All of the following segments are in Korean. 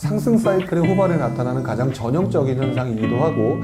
상승 사이클의 후반에 나타나는 가장 전형적인 현상이기도 하고,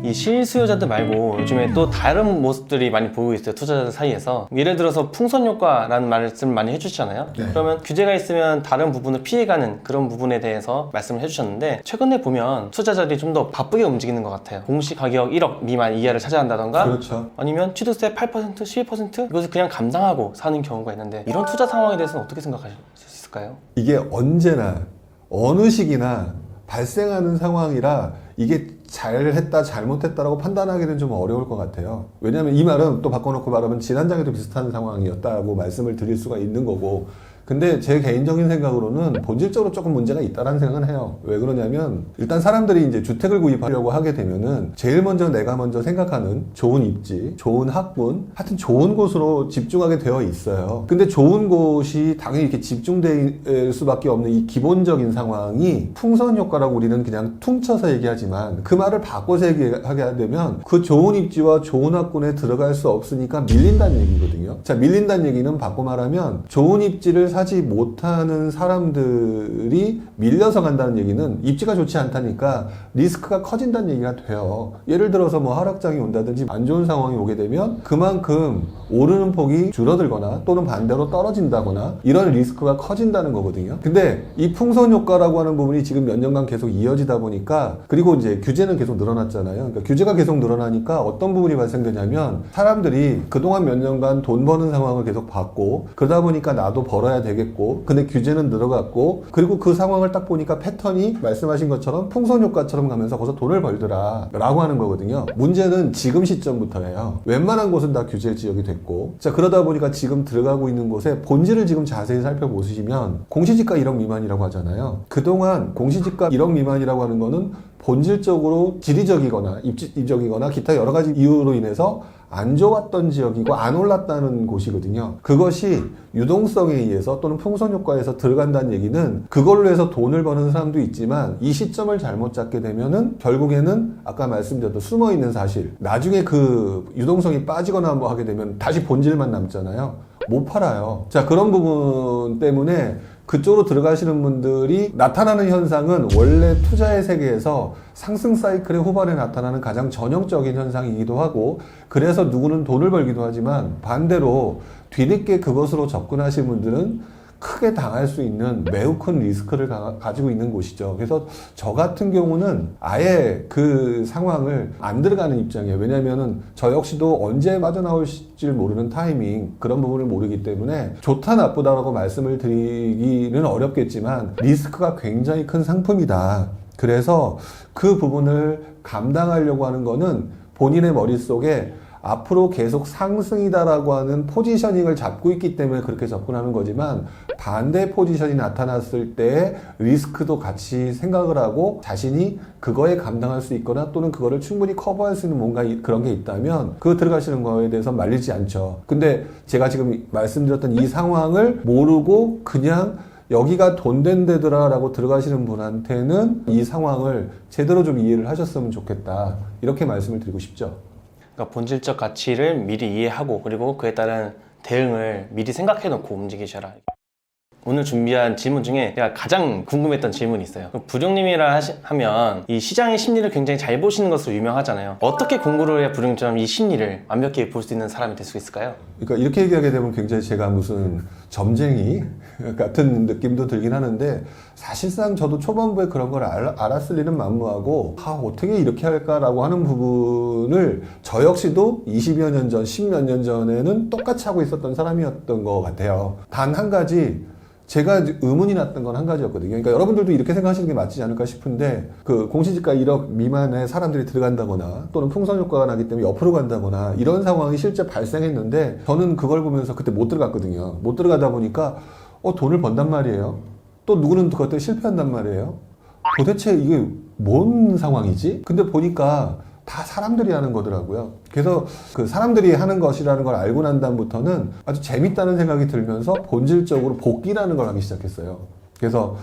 이 실수요자들 말고 요즘에 또 다른 모습들이 많이 보이고 있어요. 투자자들 사이에서. 예를 들어서 풍선 효과라는 말씀을 많이 해주시잖아요. 네. 그러면 규제가 있으면 다른 부분을 피해가는 그런 부분에 대해서 말씀을 해주셨는데, 최근에 보면 투자자들이 좀 더 바쁘게 움직이는 것 같아요. 공시 가격 1억 미만 이하를 차지한다던가, 그렇죠. 아니면 취득세 8%, 11% 이것을 그냥 감당하고 사는 경우가 있는데, 이런 투자 상황에 대해서는 어떻게 생각하실 수 있을까요? 이게 언제나 어느 시기나 발생하는 상황이라 이게 잘했다 잘못했다라고 판단하기는 좀 어려울 것 같아요. 왜냐하면 이 말은 또 바꿔놓고 말하면 지난장에도 비슷한 상황이었다고 말씀을 드릴 수가 있는 거고, 근데 제 개인적인 생각으로는 본질적으로 조금 문제가 있다라는 생각은 해요. 왜 그러냐면, 일단 사람들이 이제 주택을 구입하려고 하게 되면은 제일 먼저 내가 먼저 생각하는 좋은 입지, 좋은 학군, 하여튼 좋은 곳으로 집중하게 되어 있어요. 근데 좋은 곳이 당연히 이렇게 집중될 수밖에 없는 이 기본적인 상황이 풍선 효과라고 우리는 그냥 퉁쳐서 얘기하지만, 그 말을 바꿔서 얘기하게 되면 그 좋은 입지와 좋은 학군에 들어갈 수 없으니까 밀린다는 얘기거든요. 자, 밀린다는 얘기는 바꿔 말하면 좋은 입지를 사지 못하는 사람들이 밀려서 간다는 얘기는 입지가 좋지 않다니까 리스크가 커진다는 얘기가 돼요. 예를 들어서 뭐 하락장이 온다든지 안 좋은 상황이 오게 되면 그만큼 오르는 폭이 줄어들거나 또는 반대로 떨어진다거나 이런 리스크가 커진다는 거거든요. 근데 이 풍선 효과라고 하는 부분이 지금 몇 년간 계속 이어지다 보니까, 그리고 이제 규제는 계속 늘어났잖아요. 그러니까 규제가 계속 늘어나니까 어떤 부분이 발생되냐면, 사람들이 그동안 몇 년간 돈 버는 상황을 계속 봤고, 그러다 보니까 나도 벌어야 되겠고, 근데 규제는 늘어갔고, 그리고 그 상황을 딱 보니까 패턴이 말씀하신 것처럼 풍선 효과처럼 가면서 거기서 돈을 벌더라 라고 하는 거거든요. 문제는 지금 시점부터예요. 웬만한 곳은 다 규제 지역이 됐고, 자, 그러다 보니까 지금 들어가고 있는 곳에 본질을 지금 자세히 살펴보시면 공시지가 1억 미만이라고 하잖아요. 그동안 공시지가 1억 미만이라고 하는 거는 본질적으로 지리적이거나 입지적이거나 기타 여러 가지 이유로 인해서 안 좋았던 지역이고 안 올랐다는 곳이거든요. 그것이 유동성에 의해서 또는 풍선 효과에서 들어간다는 얘기는, 그걸로 해서 돈을 버는 사람도 있지만 이 시점을 잘못 잡게 되면은 결국에는 아까 말씀드렸던 숨어있는 사실, 나중에 그 유동성이 빠지거나 뭐 하게 되면 다시 본질만 남잖아요. 못 팔아요. 자, 그런 부분 때문에 그쪽으로 들어가시는 분들이 나타나는 현상은 원래 투자의 세계에서 상승 사이클의 후반에 나타나는 가장 전형적인 현상이기도 하고, 그래서 누구는 돈을 벌기도 하지만 반대로 뒤늦게 그것으로 접근하신 분들은 크게 당할 수 있는 매우 큰 리스크를 가지고 있는 곳이죠. 그래서 저 같은 경우는 아예 그 상황을 안 들어가는 입장이에요. 왜냐면은 저 역시도 언제 빠져나올지 모르는 타이밍, 그런 부분을 모르기 때문에 좋다 나쁘다라고 말씀을 드리기는 어렵겠지만 리스크가 굉장히 큰 상품이다. 그래서 그 부분을 감당하려고 하는 거는 본인의 머릿속에 앞으로 계속 상승이다라고 하는 포지셔닝을 잡고 있기 때문에 그렇게 접근하는 거지만, 반대 포지션이 나타났을 때 리스크도 같이 생각을 하고 자신이 그거에 감당할 수 있거나 또는 그거를 충분히 커버할 수 있는 뭔가 그런 게 있다면 그 들어가시는 거에 대해서 말리지 않죠. 근데 제가 지금 말씀드렸던 이 상황을 모르고 그냥 여기가 돈 된 데더라 라고 들어가시는 분한테는 이 상황을 제대로 좀 이해를 하셨으면 좋겠다, 이렇게 말씀을 드리고 싶죠. 그러니까 본질적 가치를 미리 이해하고, 그리고 그에 따른 대응을 미리 생각해 놓고 움직이셔라. 오늘 준비한 질문 중에 제가 가장 궁금했던 질문이 있어요. 부룡님이라 하면 이 시장의 심리를 굉장히 잘 보시는 것으로 유명하잖아요. 어떻게 공부를 해야 부룡님처럼 이 심리를 완벽히 볼 수 있는 사람이 될 수 있을까요? 그러니까 이렇게 얘기하게 되면 굉장히 제가 무슨 점쟁이 같은 느낌도 들긴 하는데, 사실상 저도 초반부에 그런 걸 알았을 리는 만무하고, 어떻게 이렇게 할까라고 하는 부분을 저 역시도 20여 년 전, 10몇 년 전에는 똑같이 하고 있었던 사람이었던 것 같아요. 단 한 가지 제가 의문이 났던 건 한 가지였거든요. 그러니까 여러분들도 이렇게 생각하시는 게 맞지 않을까 싶은데, 그 공시지가 1억 미만의 사람들이 들어간다거나 또는 풍선 효과가 나기 때문에 옆으로 간다거나 이런 상황이 실제 발생했는데, 저는 그걸 보면서 그때 못 들어갔거든요. 못 들어가다 보니까 돈을 번단 말이에요. 또 누구는 그때 실패한단 말이에요. 도대체 이게 뭔 상황이지? 근데 보니까 다 사람들이 하는 거더라고요. 그래서 그 사람들이 하는 것이라는 걸 알고 난 다음부터는 아주 재밌다는 생각이 들면서 본질적으로 복귀라는 걸 하기 시작했어요. 그래서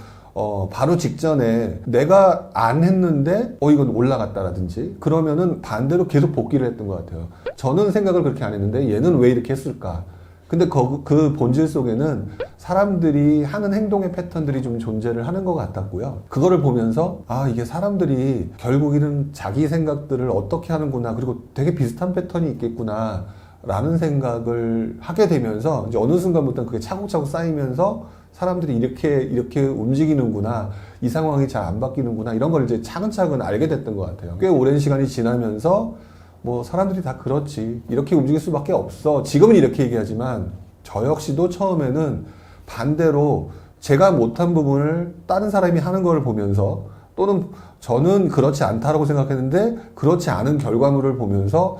바로 직전에 내가 안 했는데 이건 올라갔다라든지 그러면은 반대로 계속 복귀를 했던 것 같아요. 저는 생각을 그렇게 안 했는데 얘는 왜 이렇게 했을까? 근데 그 본질 속에는 사람들이 하는 행동의 패턴들이 좀 존재를 하는 것 같았고요. 그거를 보면서 아, 이게 사람들이 결국에는 자기 생각들을 어떻게 하는구나, 그리고 되게 비슷한 패턴이 있겠구나 라는 생각을 하게 되면서 이제 어느 순간부터 그게 차곡차곡 쌓이면서 사람들이 이렇게 움직이는구나, 이 상황이 잘 안 바뀌는구나, 이런 걸 이제 차근차근 알게 됐던 것 같아요. 꽤 오랜 시간이 지나면서 뭐 사람들이 다 그렇지, 이렇게 움직일 수밖에 없어, 지금은 이렇게 얘기하지만 저 역시도 처음에는 반대로 제가 못한 부분을 다른 사람이 하는 걸 보면서, 또는 저는 그렇지 않다라고 생각했는데 그렇지 않은 결과물을 보면서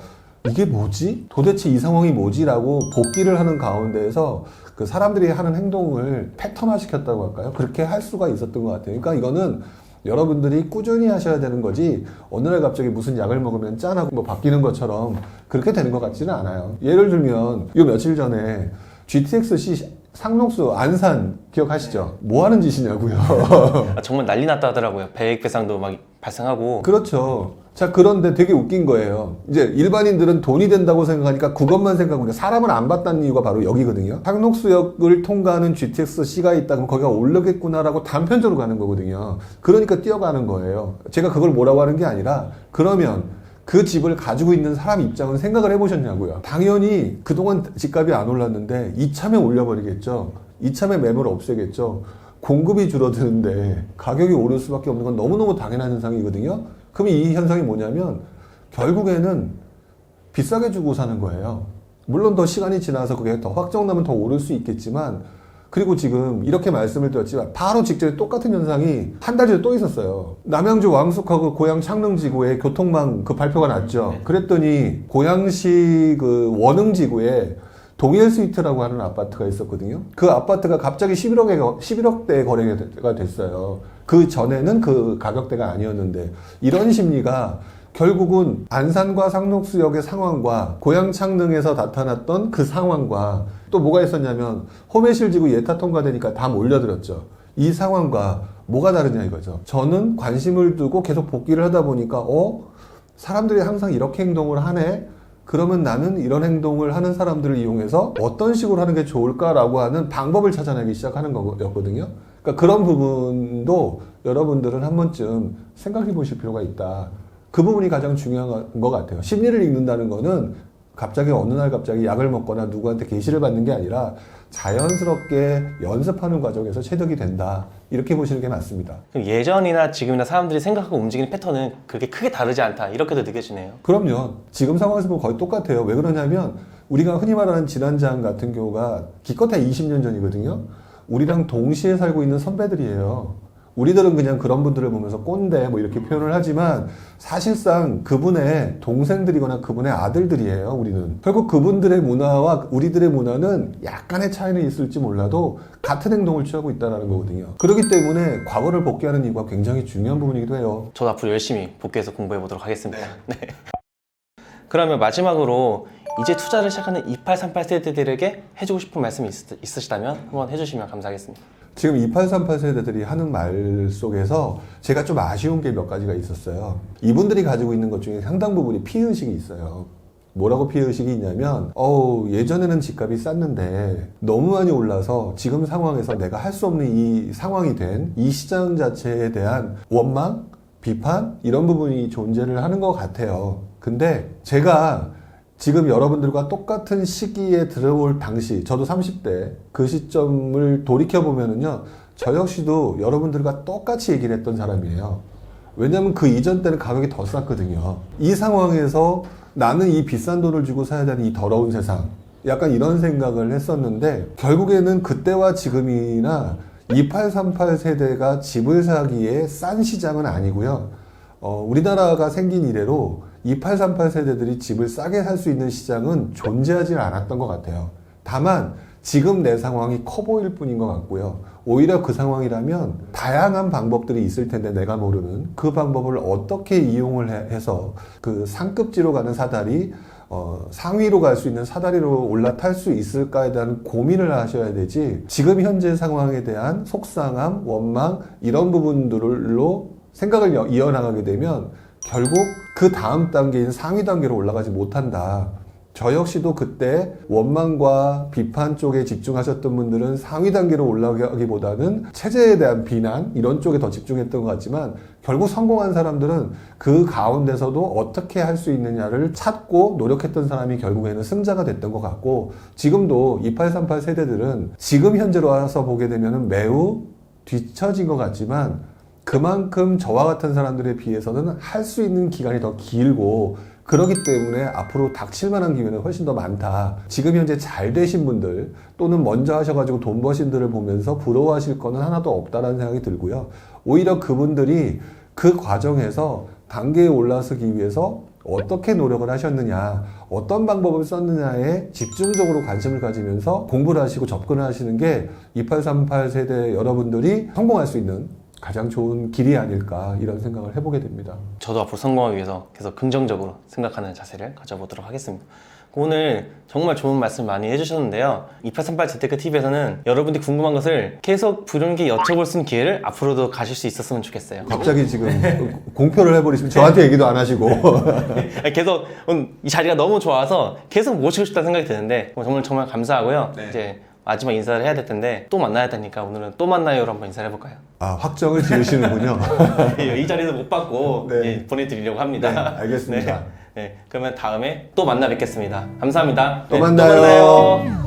이게 뭐지? 도대체 이 상황이 뭐지? 라고 복기를 하는 가운데에서 그 사람들이 하는 행동을 패턴화 시켰다고 할까요? 그렇게 할 수가 있었던 것 같아요. 그러니까 이거는 여러분들이 꾸준히 하셔야 되는 거지, 어느 날 갑자기 무슨 약을 먹으면 짠하고 뭐 바뀌는 것처럼 그렇게 되는 것 같지는 않아요. 예를 들면 요 며칠 전에 GTX-C 상록수 안산 기억하시죠? 뭐 하는 짓이냐고요. 정말 난리 났다 하더라고요. 배액배상도 막 발생하고. 그렇죠. 자, 그런데 되게 웃긴 거예요. 이제 일반인들은 돈이 된다고 생각하니까 그것만 생각하고 사람을 안 봤다는 이유가 바로 여기거든요. 상록수역을 통과하는 GTX-C가 있다 그러면 거기가 오르겠구나라고 단편적으로 가는 거거든요. 그러니까 뛰어가는 거예요. 제가 그걸 뭐라고 하는 게 아니라, 그러면 그 집을 가지고 있는 사람 입장은 생각을 해보셨냐고요. 당연히 그동안 집값이 안 올랐는데 이참에 올려버리겠죠. 이참에 매물을 없애겠죠. 공급이 줄어드는데 가격이 오를 수밖에 없는 건 너무너무 당연한 현상이거든요. 그럼 이 현상이 뭐냐면 결국에는 비싸게 주고 사는 거예요. 물론 더 시간이 지나서 그게 더 확정나면 더 오를 수 있겠지만, 그리고 지금 이렇게 말씀을 드렸지만 바로 직전에 똑같은 현상이 한 달 전에 또 있었어요. 남양주 왕숙하고 고양 창릉지구에 교통망 그 발표가 났죠. 그랬더니 고양시 그 원흥지구에 동일 스위트라고 하는 아파트가 있었거든요. 그 아파트가 갑자기 11억대 거래가 됐어요. 그 전에는 그 가격대가 아니었는데, 이런 심리가 결국은 안산과 상록수역의 상황과 고양 창릉에서 나타났던 그 상황과, 또 뭐가 있었냐면 호메실지구 예타 통과되니까 다 몰려들었죠. 이 상황과 뭐가 다르냐 이거죠. 저는 관심을 두고 계속 복기를 하다 보니까 사람들이 항상 이렇게 행동을 하네? 그러면 나는 이런 행동을 하는 사람들을 이용해서 어떤 식으로 하는 게 좋을까라고 하는 방법을 찾아내기 시작하는 거였거든요. 그러니까 그런 부분도 여러분들은 한 번쯤 생각해 보실 필요가 있다. 그 부분이 가장 중요한 것 같아요. 심리를 읽는다는 거는 갑자기 어느 날 갑자기 약을 먹거나 누구한테 계시를 받는 게 아니라 자연스럽게 연습하는 과정에서 체득이 된다. 이렇게 보시는 게 맞습니다. 그럼 예전이나 지금이나 사람들이 생각하고 움직이는 패턴은 그렇게 크게 다르지 않다, 이렇게도 느껴지네요. 그럼요. 지금 상황에서 보면 거의 똑같아요. 왜 그러냐면 우리가 흔히 말하는 진안장 같은 경우가 기껏해 20년 전이거든요. 우리랑 동시에 살고 있는 선배들이에요. 우리들은 그냥 그런 분들을 보면서 꼰대 뭐 이렇게 표현을 하지만 사실상 그분의 동생들이거나 그분의 아들들이에요. 우리는 결국 그분들의 문화와 우리들의 문화는 약간의 차이는 있을지 몰라도 같은 행동을 취하고 있다는 거거든요. 그렇기 때문에 과거를 복귀하는 이유가 굉장히 중요한 부분이기도 해요. 저도 앞으로 열심히 복귀해서 공부해 보도록 하겠습니다. 네. 그러면 마지막으로 이제 투자를 시작하는 2838 세대들에게 해주고 싶은 말씀이 있으시다면 한번 해주시면 감사하겠습니다. 지금 2838 세대들이 하는 말 속에서 제가 좀 아쉬운 게 몇 가지가 있었어요. 이분들이 가지고 있는 것 중에 상당 부분이 피해의식이 있어요. 뭐라고 피해의식이 있냐면 예전에는 집값이 쌌는데 너무 많이 올라서 지금 상황에서 내가 할 수 없는 이 상황이 된 이 시장 자체에 대한 원망, 비판 이런 부분이 존재를 하는 것 같아요. 근데 제가 지금 여러분들과 똑같은 시기에 들어올 당시, 저도 30대 그 시점을 돌이켜보면은요, 저 역시도 여러분들과 똑같이 얘기를 했던 사람이에요. 왜냐면 그 이전 때는 가격이 더 쌌거든요. 이 상황에서 나는 이 비싼 돈을 주고 사야 되는 이 더러운 세상, 약간 이런 생각을 했었는데, 결국에는 그때와 지금이나 2838 세대가 집을 사기에 싼 시장은 아니고요. 우리나라가 생긴 이래로 2838 세대들이 집을 싸게 살 수 있는 시장은 존재하지 않았던 것 같아요. 다만 지금 내 상황이 커 보일 뿐인 것 같고요. 오히려 그 상황이라면 다양한 방법들이 있을 텐데 내가 모르는 그 방법을 어떻게 이용을 해서 그 상급지로 가는 사다리, 상위로 갈 수 있는 사다리로 올라탈 수 있을까에 대한 고민을 하셔야 되지, 지금 현재 상황에 대한 속상함, 원망 이런 부분들로 생각을 이어나가게 되면 결국 그 다음 단계인 상위 단계로 올라가지 못한다. 저 역시도 그때 원망과 비판 쪽에 집중하셨던 분들은 상위 단계로 올라가기보다는 체제에 대한 비난 이런 쪽에 더 집중했던 것 같지만 결국 성공한 사람들은 그 가운데서도 어떻게 할 수 있느냐를 찾고 노력했던 사람이 결국에는 승자가 됐던 것 같고 지금도 2838 세대들은 지금 현재로 와서 보게 되면 매우 뒤처진 것 같지만 그만큼 저와 같은 사람들에 비해서는 할 수 있는 기간이 더 길고 그렇기 때문에 앞으로 닥칠 만한 기회는 훨씬 더 많다. 지금 현재 잘 되신 분들 또는 먼저 하셔가지고 돈 버신 분들을 보면서 부러워하실 거는 하나도 없다라는 생각이 들고요. 오히려 그분들이 그 과정에서 단계에 올라서기 위해서 어떻게 노력을 하셨느냐, 어떤 방법을 썼느냐에 집중적으로 관심을 가지면서 공부를 하시고 접근을 하시는 게 2838 세대 여러분들이 성공할 수 있는 가장 좋은 길이 아닐까 이런 생각을 해보게 됩니다. 저도 앞으로 성공하기 위해서 계속 긍정적으로 생각하는 자세를 가져보도록 하겠습니다. 오늘 정말 좋은 말씀 많이 해주셨는데요. 2838 재테크 TV에서는 여러분들이 궁금한 것을 계속 부르게 여쭤볼 수 있는 기회를 앞으로도 가실 수 있었으면 좋겠어요. 갑자기 지금 공표를 해버리시면 저한테 얘기도 안 하시고 계속 이 자리가 너무 좋아서 계속 모시고 싶다는 생각이 드는데 정말 감사하고요. 네. 이제 마지막 인사를 해야 될 텐데 또 만나야 되니까 오늘은 또 만나요로 한번 인사를 해볼까요? 아 확정을 지으시는군요. 이 자리에서 못 받고 네. 예, 보내드리려고 합니다. 네, 알겠습니다. 네, 그러면 다음에 또 만나 뵙겠습니다. 감사합니다. 또 네, 만나요. 또 만나요.